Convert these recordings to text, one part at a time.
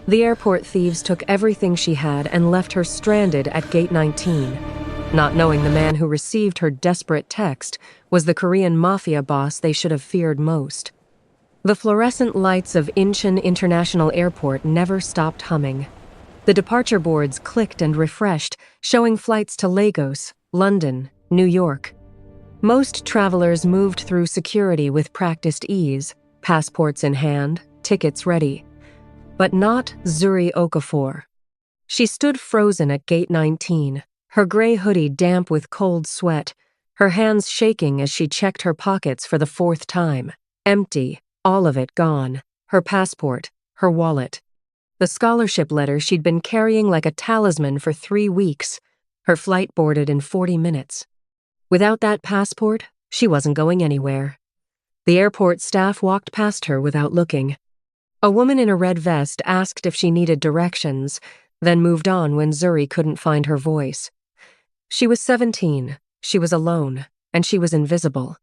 The airport thieves took everything she had and left her stranded at Gate 19, not knowing the man who received her desperate text was the Korean Mafia boss they should have feared most. The fluorescent lights of Incheon International Airport never stopped humming. The departure boards clicked and refreshed, showing flights to Lagos, London, New York. Most travelers moved through security with practiced ease, passports in hand, tickets ready. But not Zuri Okafor. She stood frozen at Gate 19, her gray hoodie damp with cold sweat, her hands shaking as she checked her pockets for the fourth time. Empty, all of it gone. Her passport, her wallet. The scholarship letter she'd been carrying like a talisman for 3 weeks. Her flight boarded in 40 minutes. Without that passport, she wasn't going anywhere. The airport staff walked past her without looking. A woman in a red vest asked if she needed directions, then moved on when Zuri couldn't find her voice. She was 17, she was alone, and she was invisible.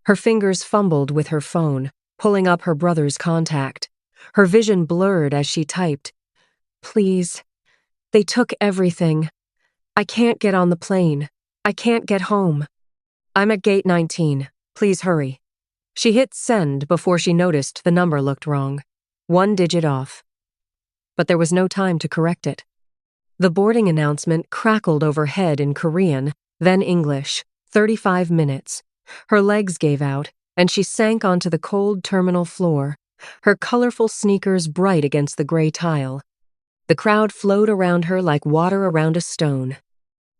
Her fingers fumbled with her phone, pulling up her brother's contact. Her vision blurred as she typed, "Please, they took everything. I can't get on the plane. I can't get home. I'm at Gate 19. Please hurry." She hit send before she noticed the number looked wrong. 1 digit off. But there was no time to correct it. The boarding announcement crackled overhead in Korean, then English. 35 minutes. Her legs gave out, and she sank onto the cold terminal floor, her colorful sneakers bright against the gray tile. The crowd flowed around her like water around a stone.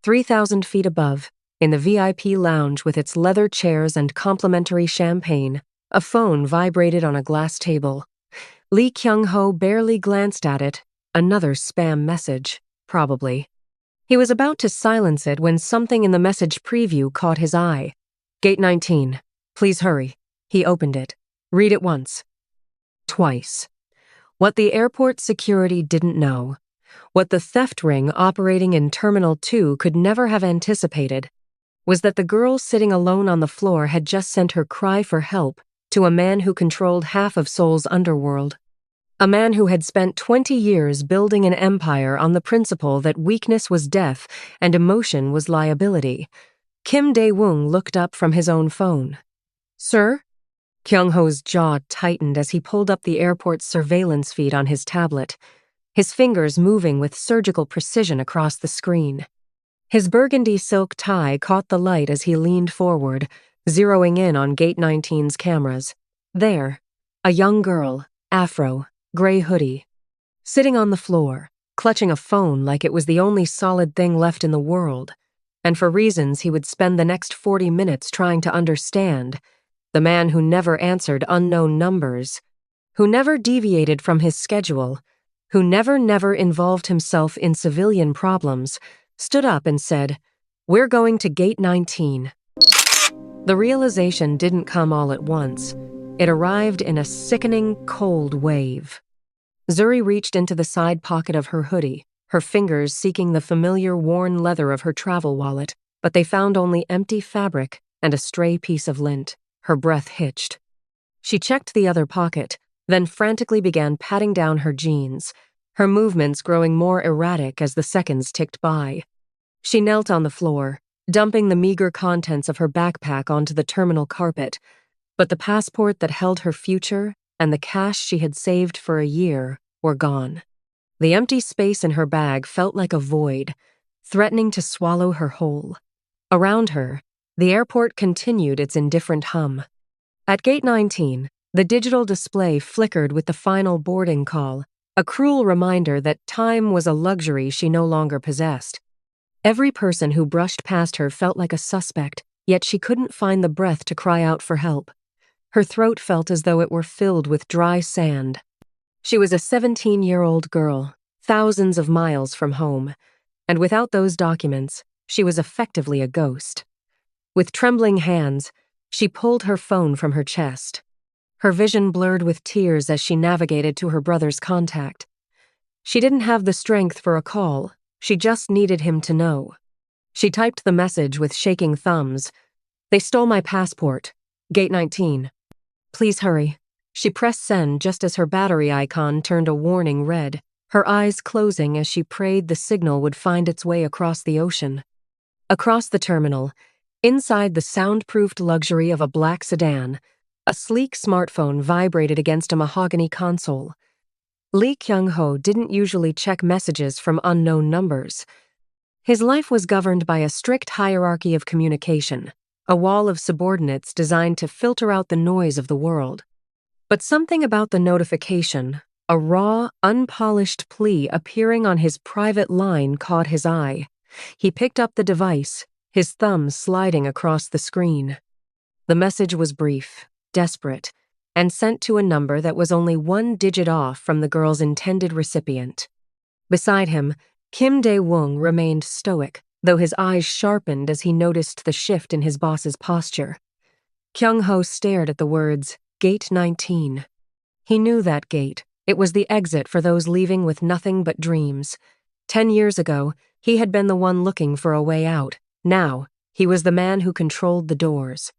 3,000 feet above, in the VIP lounge with its leather chairs and complimentary champagne, a phone vibrated on a glass table. Lee Kyung-ho barely glanced at it. Another spam message, probably. He was about to silence it when something in the message preview caught his eye. "Gate 19. Please hurry." He opened it. "Read it once." Twice. What the airport security didn't know, what the theft ring operating in Terminal 2 could never have anticipated, was that the girl sitting alone on the floor had just sent her cry for help to a man who controlled half of Seoul's underworld. A man who had spent 20 years building an empire on the principle that weakness was death and emotion was liability. Kim Dae-woong looked up from his own phone. "Sir?" Kyung-ho's jaw tightened as he pulled up the airport's surveillance feed on his tablet, his fingers moving with surgical precision across the screen. His burgundy silk tie caught the light as he leaned forward, zeroing in on Gate 19's cameras. There, a young girl, afro, gray hoodie, sitting on the floor, clutching a phone like it was the only solid thing left in the world, and for reasons he would spend the next 40 minutes trying to understand, the man who never answered unknown numbers, who never deviated from his schedule, who never involved himself in civilian problems, stood up and said, "We're going to Gate 19. The realization didn't come all at once. It arrived in a sickening, cold wave. Zuri reached into the side pocket of her hoodie, her fingers seeking the familiar worn leather of her travel wallet, but they found only empty fabric and a stray piece of lint. Her breath hitched. She checked the other pocket, then frantically began patting down her jeans, her movements growing more erratic as the seconds ticked by. She knelt on the floor, dumping the meager contents of her backpack onto the terminal carpet, but the passport that held her future and the cash she had saved for a year were gone. The empty space in her bag felt like a void, threatening to swallow her whole. Around her, the airport continued its indifferent hum. At Gate 19, the digital display flickered with the final boarding call, a cruel reminder that time was a luxury she no longer possessed. Every person who brushed past her felt like a suspect, yet she couldn't find the breath to cry out for help. Her throat felt as though it were filled with dry sand. She was a 17-year-old girl, thousands of miles from home, and without those documents, she was effectively a ghost. With trembling hands, she pulled her phone from her chest. Her vision blurred with tears as she navigated to her brother's contact. She didn't have the strength for a call, she just needed him to know. She typed the message with shaking thumbs. "They stole my passport. Gate 19. Please hurry." She pressed send just as her battery icon turned a warning red. her eyes closing as she prayed the signal would find its way across the ocean. Across the terminal, inside the soundproofed luxury of a black sedan, a sleek smartphone vibrated against a mahogany console. Lee Kyung-ho didn't usually check messages from unknown numbers. His life was governed by a strict hierarchy of communication, a wall of subordinates designed to filter out the noise of the world. But something about the notification, a raw, unpolished plea appearing on his private line, caught his eye. He picked up the device, his thumb sliding across the screen. The message was brief, desperate, and sent to a number that was only one digit off from the girl's intended recipient. Beside him, Kim Dae-woong remained stoic, though his eyes sharpened as he noticed the shift in his boss's posture. Kyung-ho stared at the words, Gate 19. He knew that gate. It was the exit for those leaving with nothing but dreams. 10 years ago, he had been the one looking for a way out. Now, he was the man who controlled the doors.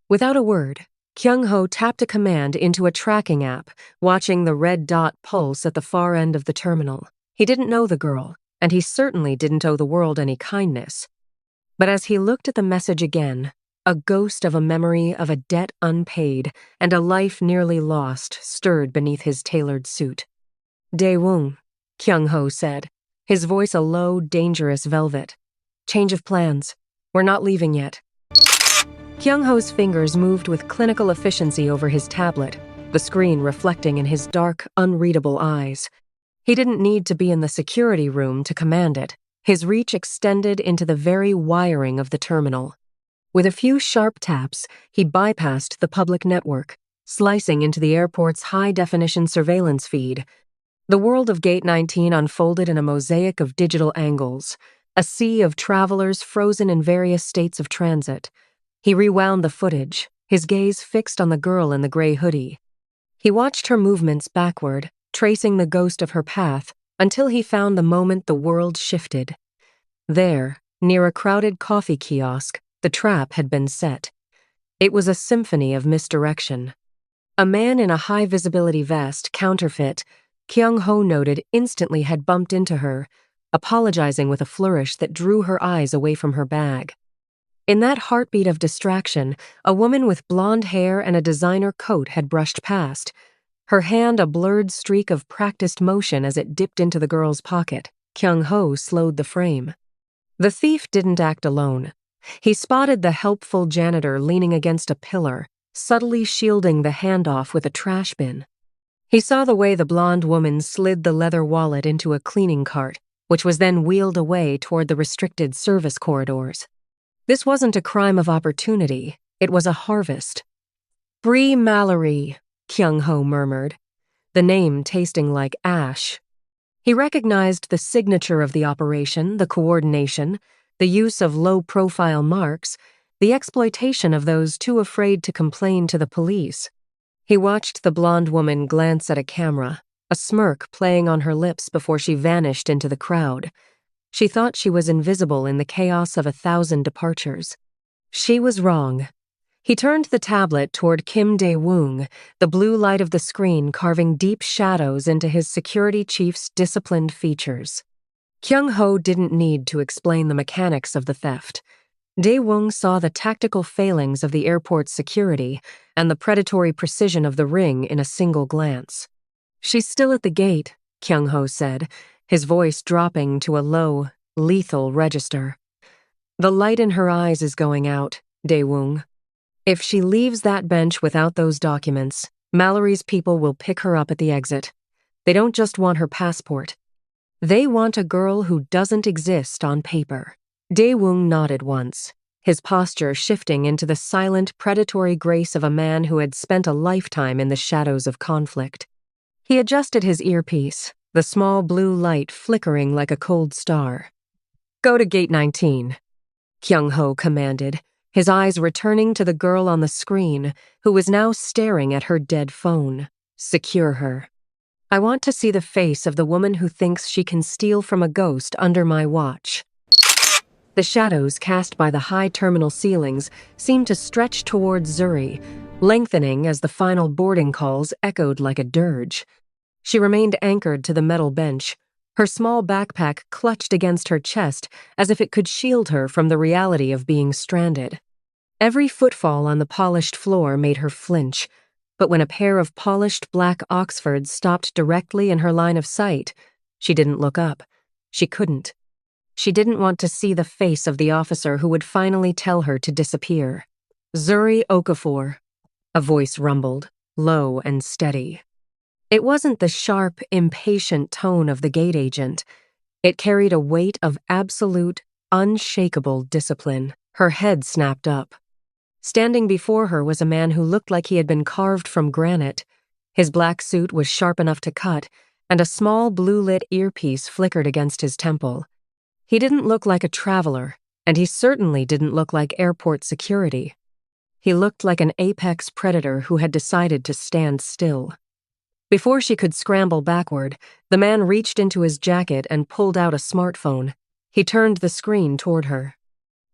Without a word, Kyung-ho tapped a command into a tracking app, watching the red dot pulse at the far end of the terminal. He didn't know the girl, and he certainly didn't owe the world any kindness. But as he looked at the message again, a ghost of a memory of a debt unpaid and a life nearly lost stirred beneath his tailored suit. Dae-woong, Kyung-ho said, his voice a low, dangerous velvet. Change of plans. We're not leaving yet. Kyung-ho's fingers moved with clinical efficiency over his tablet, the screen reflecting in his dark, unreadable eyes. He didn't need to be in the security room to command it. His reach extended into the very wiring of the terminal. With a few sharp taps, he bypassed the public network, slicing into the airport's high-definition surveillance feed. The world of Gate 19 unfolded in a mosaic of digital angles, a sea of travelers frozen in various states of transit. He rewound the footage, his gaze fixed on the girl in the gray hoodie. He watched her movements backward, tracing the ghost of her path, until he found the moment the world shifted. There, near a crowded coffee kiosk, the trap had been set. It was a symphony of misdirection. A man in a high-visibility vest, counterfeit, Kyung-ho noted instantly had bumped into her, apologizing with a flourish that drew her eyes away from her bag. In that heartbeat of distraction, a woman with blonde hair and a designer coat had brushed past, her hand a blurred streak of practiced motion as it dipped into the girl's pocket. Kyung-ho slowed the frame. The thief didn't act alone. He spotted the helpful janitor leaning against a pillar, subtly shielding the handoff with a trash bin. He saw the way the blonde woman slid the leather wallet into a cleaning cart, which was then wheeled away toward the restricted service corridors. This wasn't a crime of opportunity, it was a harvest. Bree Mallory, Kyung-ho murmured, the name tasting like ash. He recognized the signature of the operation, the coordination, the use of low-profile marks, the exploitation of those too afraid to complain to the police. He watched the blonde woman glance at a camera, a smirk playing on her lips before she vanished into the crowd. She thought she was invisible in the chaos of 1,000 departures. She was wrong. He turned the tablet toward Kim Dae-woong, the blue light of the screen carving deep shadows into his security chief's disciplined features. Kyung-ho didn't need to explain the mechanics of the theft. Dae-woong saw the tactical failings of the airport's security and the predatory precision of the ring in a single glance. She's still at the gate, Kyung-ho said, his voice dropping to a low, lethal register. The light in her eyes is going out, Dae-woong. If she leaves that bench without those documents, Mallory's people will pick her up at the exit. They don't just want her passport. They want a girl who doesn't exist on paper. Dae-woong nodded once, his posture shifting into the silent, predatory grace of a man who had spent a lifetime in the shadows of conflict. He adjusted his earpiece, the small blue light flickering like a cold star. Go to Gate 19, Kyung-ho commanded, his eyes returning to the girl on the screen, who was now staring at her dead phone. Secure her. I want to see the face of the woman who thinks she can steal from a ghost under my watch. The shadows cast by the high terminal ceilings seemed to stretch towards Zuri, lengthening as the final boarding calls echoed like a dirge. She remained anchored to the metal bench, her small backpack clutched against her chest as if it could shield her from the reality of being stranded. Every footfall on the polished floor made her flinch, but when a pair of polished black Oxfords stopped directly in her line of sight, she didn't look up. She couldn't. She didn't want to see the face of the officer who would finally tell her to disappear. "Zuri Okafor," a voice rumbled, low and steady. It wasn't the sharp, impatient tone of the gate agent. It carried a weight of absolute, unshakable discipline. Her head snapped up. Standing before her was a man who looked like he had been carved from granite. His black suit was sharp enough to cut, and a small blue-lit earpiece flickered against his temple. He didn't look like a traveler, and he certainly didn't look like airport security. He looked like an apex predator who had decided to stand still. Before she could scramble backward, the man reached into his jacket and pulled out a smartphone. He turned the screen toward her.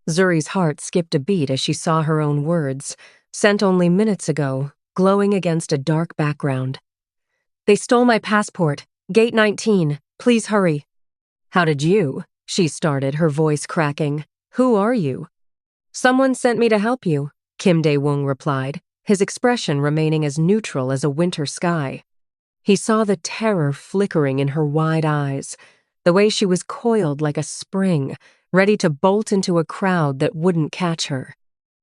Zuri's heart skipped a beat as she saw her own words, sent only minutes ago, glowing against a dark background. "They stole my passport. Gate 19. Please hurry." "How did you?" she started, her voice cracking. "Who are you?" "Someone sent me to help you," Kim Dae-woong replied, his expression remaining as neutral as a winter sky. He saw the terror flickering in her wide eyes, the way she was coiled like a spring, ready to bolt into a crowd that wouldn't catch her.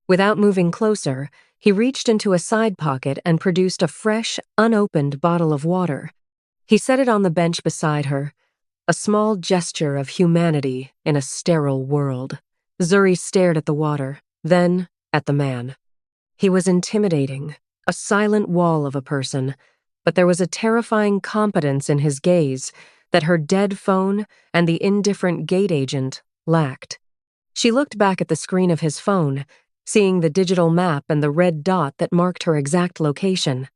Without moving closer, he reached into a side pocket and produced a fresh, unopened bottle of water. He set it on the bench beside her, a small gesture of humanity in a sterile world. Zuri stared at the water, then at the man. He was intimidating, a silent wall of a person, but there was a terrifying competence in his gaze that her dead phone and the indifferent gate agent lacked. She looked back at the screen of his phone, seeing the digital map and the red dot that marked her exact location.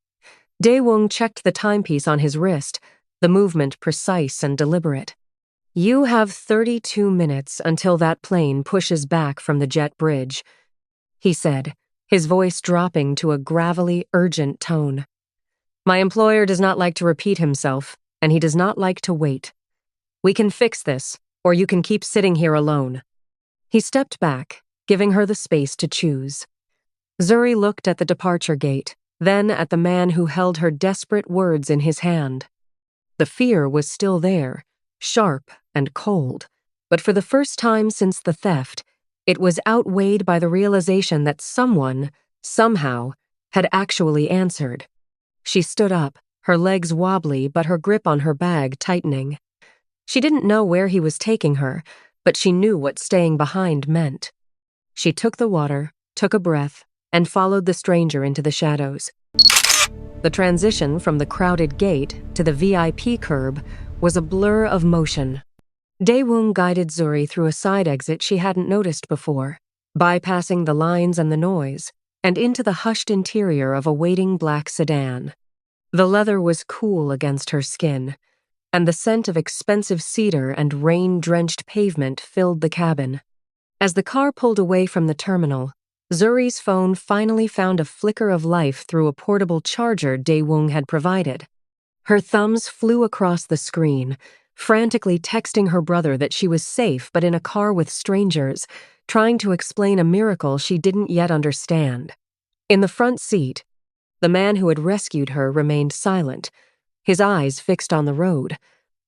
Dae-woong checked the timepiece on his wrist, the movement precise and deliberate. "You have 32 minutes until that plane pushes back from the jet bridge," he said, his voice dropping to a gravelly, urgent tone. "My employer does not like to repeat himself, and he does not like to wait. We can fix this, or you can keep sitting here alone." He stepped back, giving her the space to choose. Zuri looked at the departure gate, then at the man who held her desperate words in his hand. The fear was still there, sharp and cold, but for the first time since the theft, it was outweighed by the realization that someone, somehow, had actually answered. She stood up, her legs wobbly but her grip on her bag tightening. She didn't know where he was taking her, but she knew what staying behind meant. She took the water, took a breath, and followed the stranger into the shadows. The transition from the crowded gate to the VIP curb was a blur of motion. Dae-woong guided Zuri through a side exit she hadn't noticed before, bypassing the lines and the noise, and into the hushed interior of a waiting black sedan. The leather was cool against her skin, and the scent of expensive cedar and rain-drenched pavement filled the cabin. As the car pulled away from the terminal, Zuri's phone finally found a flicker of life through a portable charger Dae-woong had provided. Her thumbs flew across the screen, frantically texting her brother that she was safe but in a car with strangers, trying to explain a miracle she didn't yet understand. In the front seat, the man who had rescued her remained silent, his eyes fixed on the road,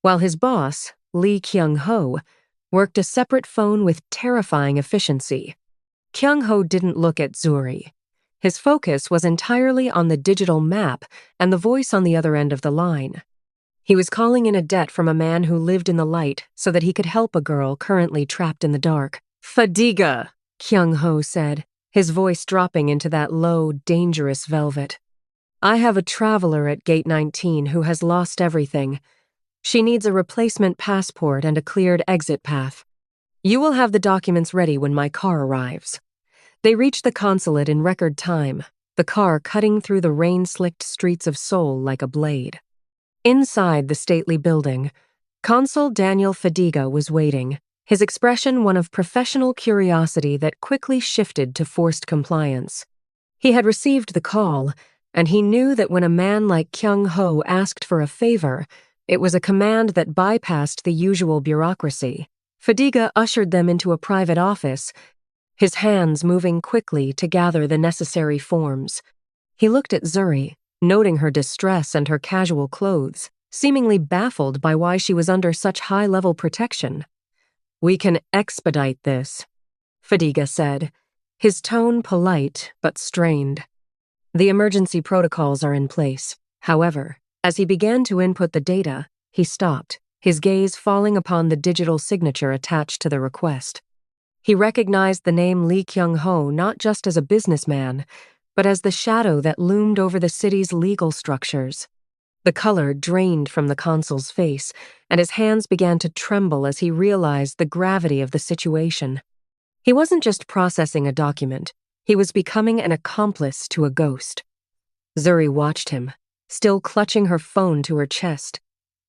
while his boss, Lee Kyung-ho, worked a separate phone with terrifying efficiency. Kyung-ho didn't look at Zuri. His focus was entirely on the digital map and the voice on the other end of the line. He was calling in a debt from a man who lived in the light so that he could help a girl currently trapped in the dark. "Fadiga," Kyung-ho said, his voice dropping into that low, dangerous velvet. "I have a traveler at Gate 19 who has lost everything. She needs a replacement passport and a cleared exit path. You will have the documents ready when my car arrives." They reached the consulate in record time, the car cutting through the rain-slicked streets of Seoul like a blade. Inside the stately building, Consul Daniel Fadiga was waiting, his expression one of professional curiosity that quickly shifted to forced compliance. He had received the call, and he knew that when a man like Kyung-ho asked for a favor, it was a command that bypassed the usual bureaucracy. Fadiga ushered them into a private office, his hands moving quickly to gather the necessary forms. He looked at Zuri, noting her distress and her casual clothes, seemingly baffled by why she was under such high-level protection. "We can expedite this," Fadiga said, his tone polite but strained. "The emergency protocols are in place." However, as he began to input the data, he stopped, his gaze falling upon the digital signature attached to the request. He recognized the name Lee Kyung-ho not just as a businessman, but as the shadow that loomed over the city's legal structures. The color drained from the consul's face, and his hands began to tremble as he realized the gravity of the situation. He wasn't just processing a document, he was becoming an accomplice to a ghost. Zuri watched him, still clutching her phone to her chest,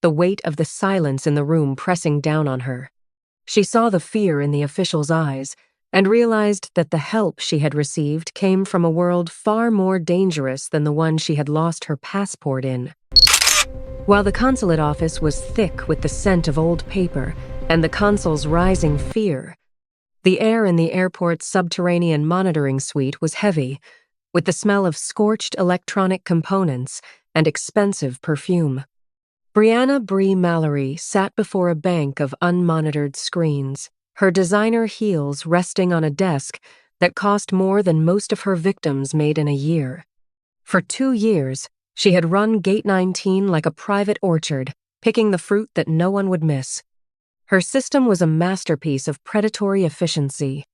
the weight of the silence in the room pressing down on her. She saw the fear in the official's eyes and realized that the help she had received came from a world far more dangerous than the one she had lost her passport in. While the consulate office was thick with the scent of old paper and the consul's rising fear, the air in the airport's subterranean monitoring suite was heavy, with the smell of scorched electronic components and expensive perfume. Brianna Bree Mallory sat before a bank of unmonitored screens, her designer heels resting on a desk that cost more than most of her victims made in a year. For 2 years, she had run Gate 19 like a private orchard, picking the fruit that no one would miss. Her system was a masterpiece of predatory efficiency.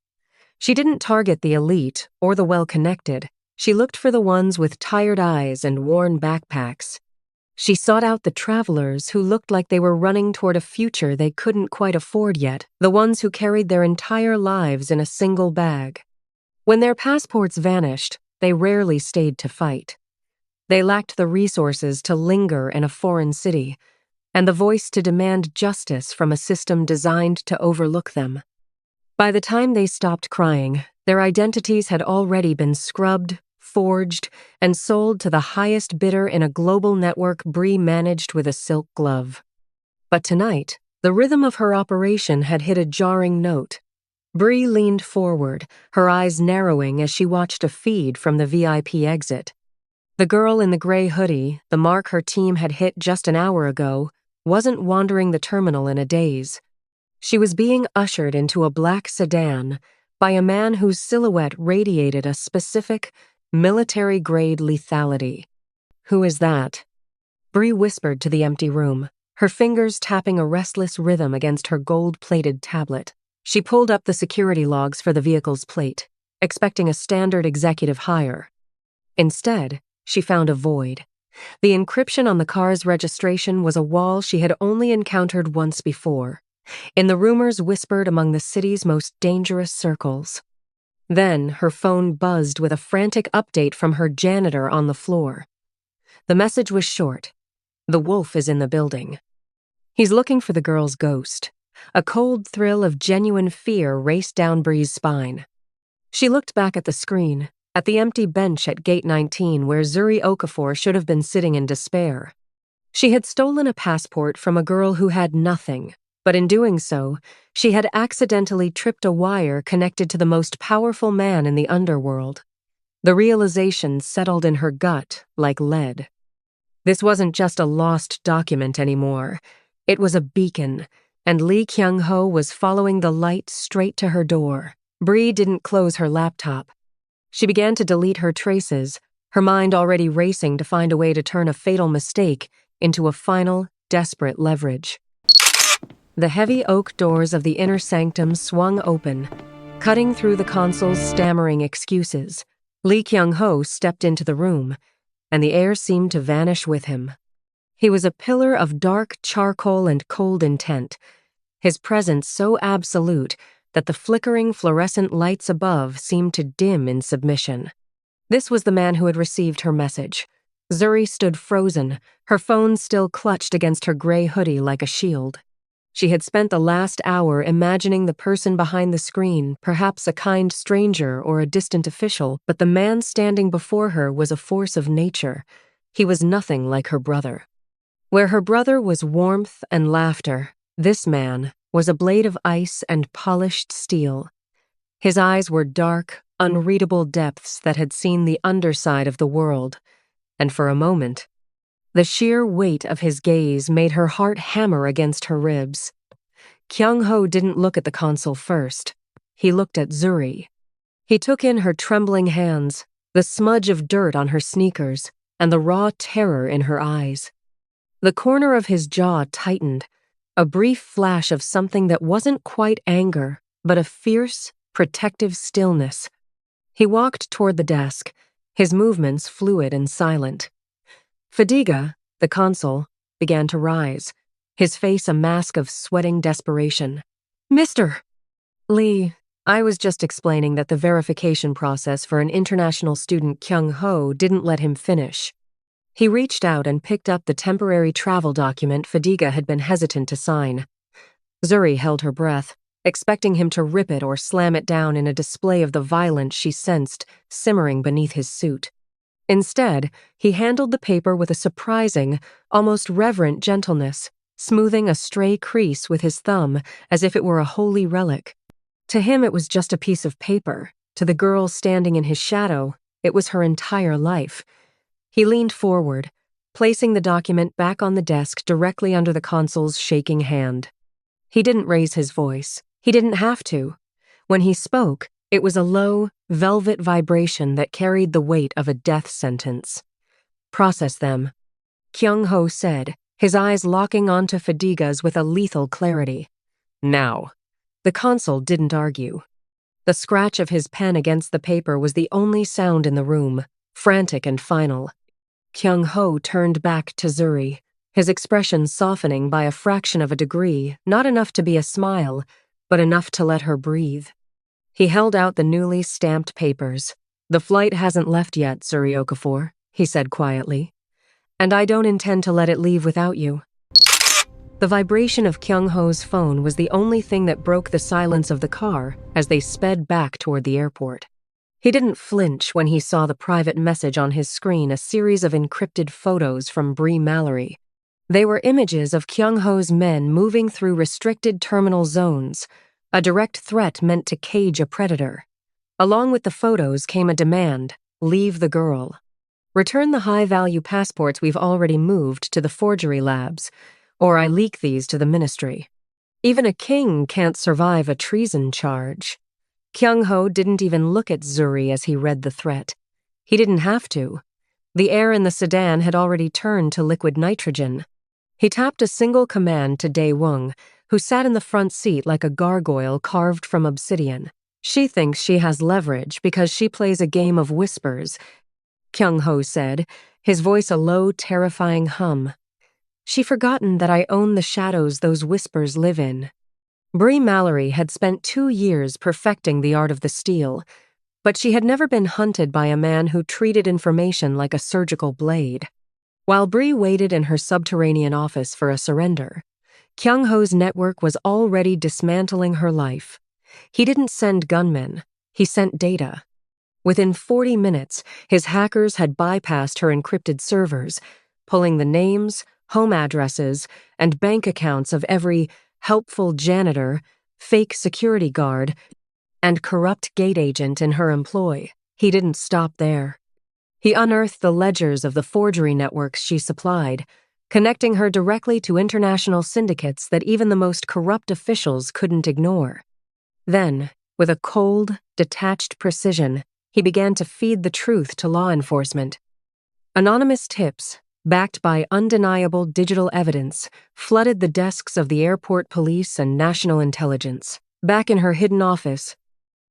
She didn't target the elite or the well-connected. She looked for the ones with tired eyes and worn backpacks. She sought out the travelers who looked like they were running toward a future they couldn't quite afford yet, the ones who carried their entire lives in a single bag. When their passports vanished, they rarely stayed to fight. They lacked the resources to linger in a foreign city, and the voice to demand justice from a system designed to overlook them. By the time they stopped crying, their identities had already been scrubbed, forged, and sold to the highest bidder in a global network Bree managed with a silk glove. But tonight, the rhythm of her operation had hit a jarring note. Bree leaned forward, her eyes narrowing as she watched a feed from the VIP exit. The girl in the gray hoodie, the mark her team had hit just an hour ago, wasn't wandering the terminal in a daze. She was being ushered into a black sedan by a man whose silhouette radiated a specific, military-grade lethality. "Who is that?" Bree whispered to the empty room, her fingers tapping a restless rhythm against her gold-plated tablet. She pulled up the security logs for the vehicle's plate, expecting a standard executive hire. Instead, she found a void. The encryption on the car's registration was a wall she had only encountered once before, in the rumors whispered among the city's most dangerous circles. Then her phone buzzed with a frantic update from her janitor on the floor. The message was short. "The wolf is in the building." He's looking for the girl's ghost. A cold thrill of genuine fear raced down Bree's spine. She looked back at the screen, at the empty bench at Gate 19 where Zuri Okafor should have been sitting in despair. She had stolen a passport from a girl who had nothing, but in doing so, she had accidentally tripped a wire connected to the most powerful man in the underworld. The realization settled in her gut like lead. This wasn't just a lost document anymore. It was a beacon, and Lee Kyung-ho was following the light straight to her door. Bree didn't close her laptop. She began to delete her traces, her mind already racing to find a way to turn a fatal mistake into a final, desperate leverage. The heavy oak doors of the inner sanctum swung open, cutting through the consul's stammering excuses. Lee Kyung-ho stepped into the room, and the air seemed to vanish with him. He was a pillar of dark charcoal and cold intent, his presence so absolute that the flickering fluorescent lights above seemed to dim in submission. This was the man who had received her message. Zuri stood frozen, her phone still clutched against her gray hoodie like a shield. She had spent the last hour imagining the person behind the screen, perhaps a kind stranger or a distant official, but the man standing before her was a force of nature. He was nothing like her brother. Where her brother was warmth and laughter, this man was a blade of ice and polished steel. His eyes were dark, unreadable depths that had seen the underside of the world, and for a moment, the sheer weight of his gaze made her heart hammer against her ribs. Kyung-ho didn't look at the consul first. He looked at Zuri. He took in her trembling hands, the smudge of dirt on her sneakers, and the raw terror in her eyes. The corner of his jaw tightened, a brief flash of something that wasn't quite anger, but a fierce, protective stillness. He walked toward the desk, his movements fluid and silent. Fadiga, the consul, began to rise, his face a mask of sweating desperation. "Mr. Lee, I was just explaining that the verification process for an international student Kyung-ho didn't let him finish." He reached out and picked up the temporary travel document Fadiga had been hesitant to sign. Zuri held her breath, expecting him to rip it or slam it down in a display of the violence she sensed simmering beneath his suit. Instead, he handled the paper with a surprising, almost reverent gentleness, smoothing a stray crease with his thumb as if it were a holy relic. To him, it was just a piece of paper. To the girl standing in his shadow, it was her entire life. He leaned forward, placing the document back on the desk directly under the consul's shaking hand. He didn't raise his voice. He didn't have to. When he spoke, it was a low, velvet vibration that carried the weight of a death sentence. "Process them," Kyung-ho said, his eyes locking onto Fadiga's with a lethal clarity. "Now." The consul didn't argue. The scratch of his pen against the paper was the only sound in the room, frantic and final. Kyung-ho turned back to Zuri, his expression softening by a fraction of a degree, not enough to be a smile, but enough to let her breathe. He held out the newly stamped papers. "The flight hasn't left yet, Zuri Okafor," he said quietly. "And I don't intend to let it leave without you." The vibration of Kyung-ho's phone was the only thing that broke the silence of the car as they sped back toward the airport. He didn't flinch when he saw the private message on his screen, a series of encrypted photos from Bree Mallory. They were images of Kyung-ho's men moving through restricted terminal zones, a direct threat meant to cage a predator. Along with the photos came a demand: leave the girl. Return the high-value passports we've already moved to the forgery labs, or I leak these to the ministry. Even a king can't survive a treason charge. Kyung-ho didn't even look at Zuri as he read the threat. He didn't have to. The air in the sedan had already turned to liquid nitrogen. He tapped a single command to Dae-woong, who sat in the front seat like a gargoyle carved from obsidian. "She thinks she has leverage because she plays a game of whispers," Kyung-ho said, his voice a low, terrifying hum. "She forgotten that I own the shadows those whispers live in." Bree Mallory had spent 2 years perfecting the art of the steal, but she had never been hunted by a man who treated information like a surgical blade. While Bree waited in her subterranean office for a surrender, Kyung-ho's network was already dismantling her life. He didn't send gunmen, he sent data. Within 40 minutes, his hackers had bypassed her encrypted servers, pulling the names, home addresses, and bank accounts of every helpful janitor, fake security guard, and corrupt gate agent in her employ. He didn't stop there. He unearthed the ledgers of the forgery networks she supplied, connecting her directly to international syndicates that even the most corrupt officials couldn't ignore. Then, with a cold, detached precision, he began to feed the truth to law enforcement. Anonymous tips, backed by undeniable digital evidence, flooded the desks of the airport police and national intelligence. Back in her hidden office,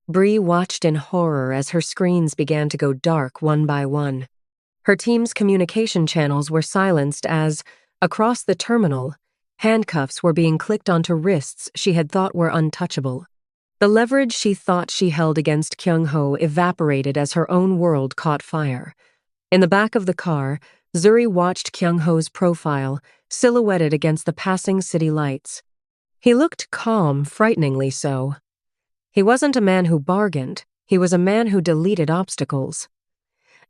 Bree watched in horror as her screens began to go dark one by one. Her team's communication channels were silenced as, across the terminal, handcuffs were being clicked onto wrists she had thought were untouchable. The leverage she thought she held against Kyung-ho evaporated as her own world caught fire. In the back of the car, Zuri watched Kyung-ho's profile, silhouetted against the passing city lights. He looked calm, frighteningly so. He wasn't a man who bargained, he was a man who deleted obstacles.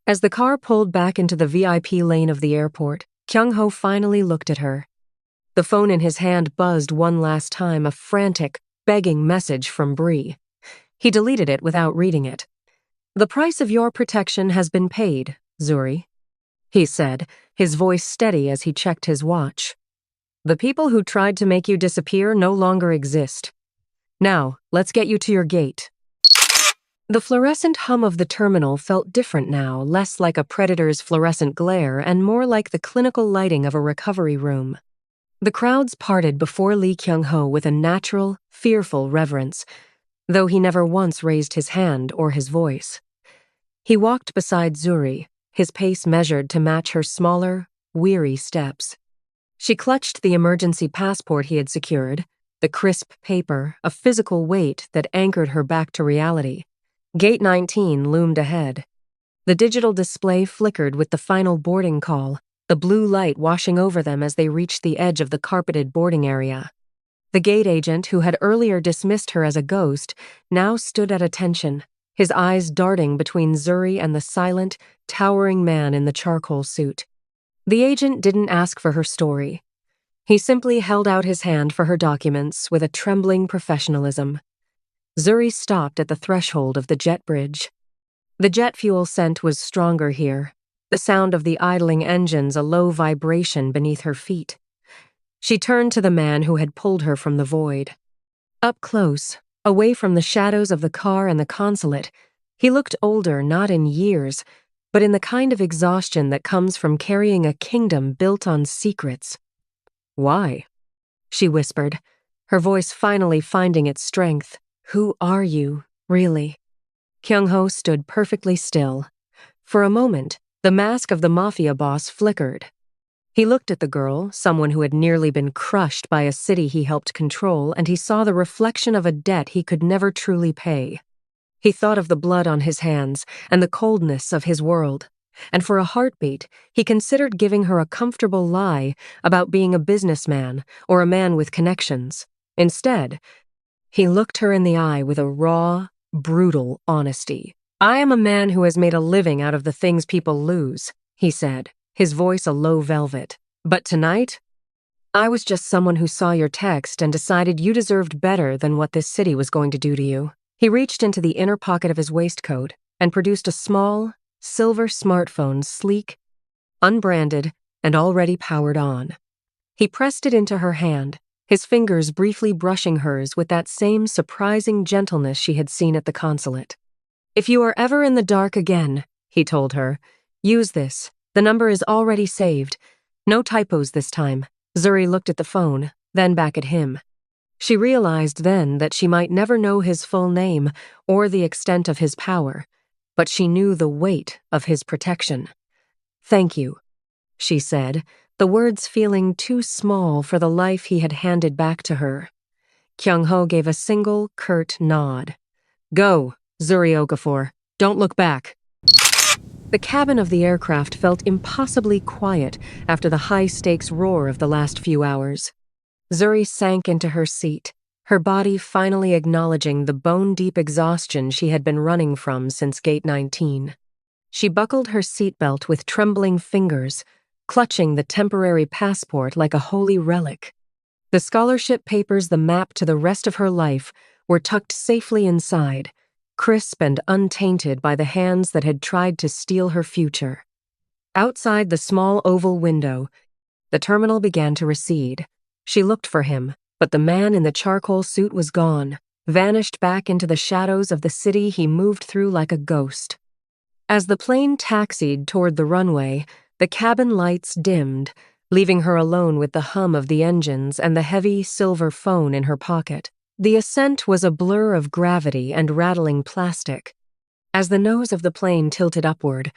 As the car pulled back into the VIP lane of the airport, Kyung-ho finally looked at her. The phone in his hand buzzed one last time, a frantic, begging message from Bree. He deleted it without reading it. "The price of your protection has been paid, Zuri," he said, his voice steady as he checked his watch. "The people who tried to make you disappear no longer exist. Now, let's get you to your gate." The fluorescent hum of the terminal felt different now, less like a predator's fluorescent glare and more like the clinical lighting of a recovery room. The crowds parted before Lee Kyung-ho with a natural, fearful reverence, though he never once raised his hand or his voice. He walked beside Zuri, his pace measured to match her smaller, weary steps. She clutched the emergency passport he had secured, the crisp paper, a physical weight that anchored her back to reality. Gate 19 loomed ahead. The digital display flickered with the final boarding call, the blue light washing over them as they reached the edge of the carpeted boarding area. The gate agent, who had earlier dismissed her as a ghost, now stood at attention, his eyes darting between Zuri and the silent, towering man in the charcoal suit. The agent didn't ask for her story. He simply held out his hand for her documents with a trembling professionalism. Zuri stopped at the threshold of the jet bridge. The jet fuel scent was stronger here, the sound of the idling engines a low vibration beneath her feet. She turned to the man who had pulled her from the void. Up close, away from the shadows of the car and the consulate, he looked older not in years, but in the kind of exhaustion that comes from carrying a kingdom built on secrets. "Why?" she whispered, her voice finally finding its strength. "Who are you, really?" Kyung-ho stood perfectly still. For a moment, the mask of the Mafia boss flickered. He looked at the girl, someone who had nearly been crushed by a city he helped control, and he saw the reflection of a debt he could never truly pay. He thought of the blood on his hands and the coldness of his world, and for a heartbeat, he considered giving her a comfortable lie about being a businessman or a man with connections. Instead, he looked her in the eye with a raw, brutal honesty. "I am a man who has made a living out of the things people lose," he said, his voice a low velvet. "But tonight, I was just someone who saw your text and decided you deserved better than what this city was going to do to you." He reached into the inner pocket of his waistcoat and produced a small, silver smartphone, sleek, unbranded, and already powered on. He pressed it into her hand, his fingers briefly brushing hers with that same surprising gentleness she had seen at the consulate. "If you are ever in the dark again," he told her, "use this. The number is already saved. No typos this time." Zuri looked at the phone, then back at him. She realized then that she might never know his full name or the extent of his power, but she knew the weight of his protection. "Thank you," she said, the words feeling too small for the life he had handed back to her. Kyung-ho gave a single, curt nod. "Go, Zuri Okafor. Don't look back." The cabin of the aircraft felt impossibly quiet after the high-stakes roar of the last few hours. Zuri sank into her seat, her body finally acknowledging the bone-deep exhaustion she had been running from since Gate 19. She buckled her seatbelt with trembling fingers, clutching the temporary passport like a holy relic. The scholarship papers, the map to the rest of her life, were tucked safely inside, crisp and untainted by the hands that had tried to steal her future. Outside the small oval window, the terminal began to recede. She looked for him, but the man in the charcoal suit was gone, vanished back into the shadows of the city he moved through like a ghost. As the plane taxied toward the runway, the cabin lights dimmed, leaving her alone with the hum of the engines and the heavy silver phone in her pocket. The ascent was a blur of gravity and rattling plastic. As the nose of the plane tilted upward,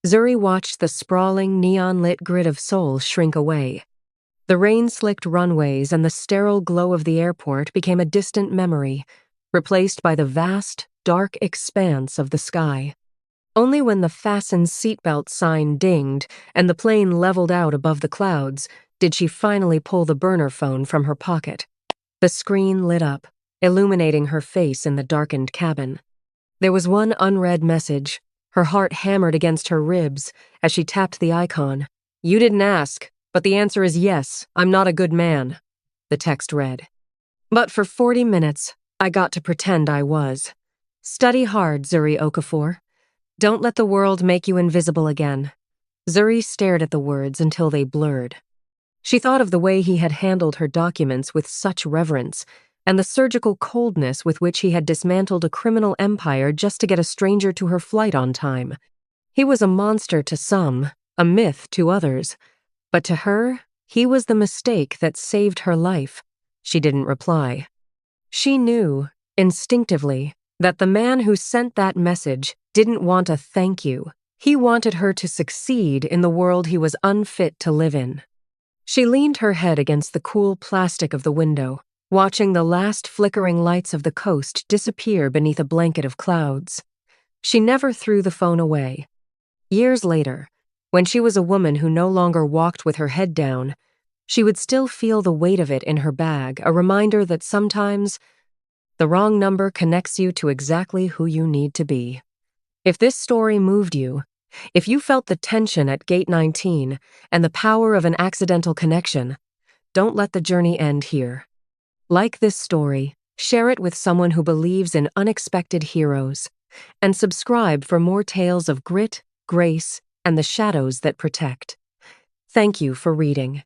Zuri watched the sprawling, neon-lit grid of Seoul shrink away. The rain-slicked runways and the sterile glow of the airport became a distant memory, replaced by the vast, dark expanse of the sky. Only when the fasten seatbelt sign dinged and the plane leveled out above the clouds did she finally pull the burner phone from her pocket. The screen lit up, illuminating her face in the darkened cabin. There was one unread message. Her heart hammered against her ribs as she tapped the icon. "You didn't ask, but the answer is yes, I'm not a good man," the text read. "But for 40 minutes, I got to pretend I was. Study hard, Zuri Okafor. Don't let the world make you invisible again." Zuri stared at the words until they blurred. She thought of the way he had handled her documents with such reverence, and the surgical coldness with which he had dismantled a criminal empire just to get a stranger to her flight on time. He was a monster to some, a myth to others, but to her, he was the mistake that saved her life. She didn't reply. She knew, instinctively, that the man who sent that message didn't want a thank you. He wanted her to succeed in the world he was unfit to live in. She leaned her head against the cool plastic of the window, watching the last flickering lights of the coast disappear beneath a blanket of clouds. She never threw the phone away. Years later, when she was a woman who no longer walked with her head down, she would still feel the weight of it in her bag, a reminder that sometimes the wrong number connects you to exactly who you need to be. If this story moved you, if you felt the tension at Gate 19 and the power of an accidental connection, don't let the journey end here. Like this story, share it with someone who believes in unexpected heroes, and subscribe for more tales of grit, grace, and the shadows that protect. Thank you for reading.